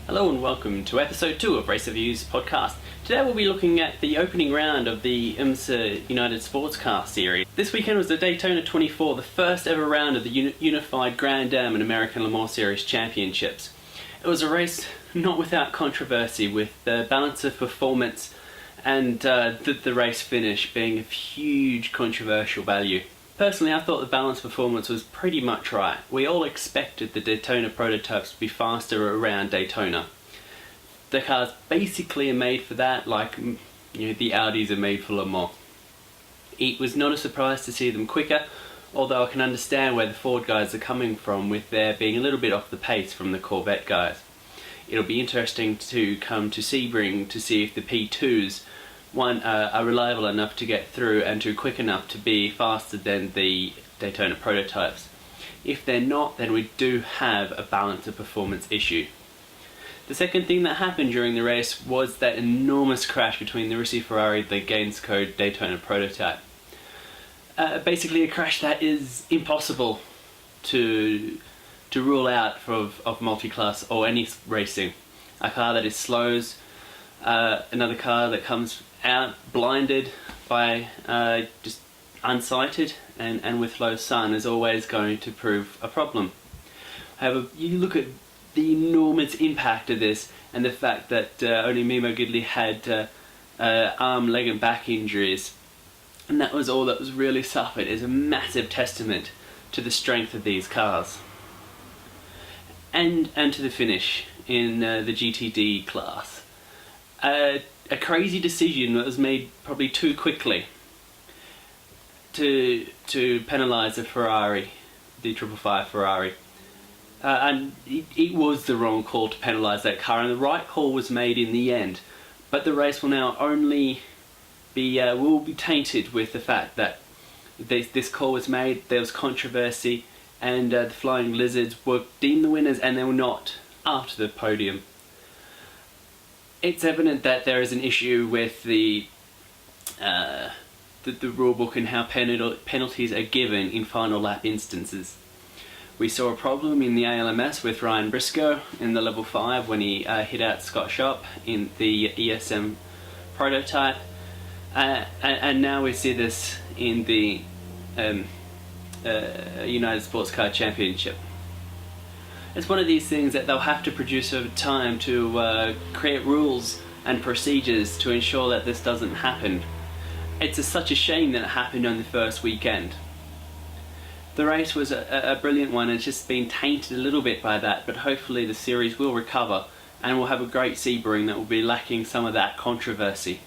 Hello and welcome to episode 2 of RacerViews podcast. Today we'll be looking at the opening round of the IMSA United Sportscar Series. This weekend was the Daytona 24, the first ever round of the Unified Grand Am and American Le Mans Series Championships. It was a race not without controversy, with the balance of performance and the race finish being of huge controversial value. Personally, I thought the balanced performance was pretty much right. We all expected the Daytona prototypes to be faster around Daytona. The cars basically are made for that, like the Audis are made for Le Mans. It was not a surprise to see them quicker, although I can understand where the Ford guys are coming from with their being a little bit off the pace from the Corvette guys. It'll be interesting to come to Sebring to see if the P2s are reliable enough to get through and quick enough to be faster than the Daytona prototypes. If they're not, then we do have a balance of performance issue. The second thing that happened during the race was that enormous crash between the Rossi Ferrari and the Gainscode Daytona prototype. Basically a crash that is impossible to rule out of multi-class or any racing. A car that is slows, another car that comes out blinded by just unsighted and with low sun is always going to prove a problem. However, you look at the enormous impact of this and the fact that only Mimo Gidley had arm, leg and back injuries, and that was all that was really suffered, is a massive testament to the strength of these cars and to the finish in the GTD class. A crazy decision that was made probably too quickly to penalise the Ferrari, the 555 Ferrari. And it was the wrong call to penalise that car, and the right call was made in the end. But the race will now only be will be tainted with the fact that this call was made, there was controversy, and the Flying Lizards were deemed the winners, and they were not after the podium. It's evident that there is an issue with the rulebook and how penalties are given in final lap instances. We saw a problem in the ALMS with Ryan Briscoe in the level 5 when he hit out Scott Schopp in the ESM prototype, and now we see this in the United Sports Car Championship. It's one of these things that they'll have to produce over time to create rules and procedures to ensure that this doesn't happen. It's such a shame that it happened on the first weekend. The race was a brilliant one, and it's just been tainted a little bit by that, but hopefully the series will recover and we'll have a great Sebring that will be lacking some of that controversy.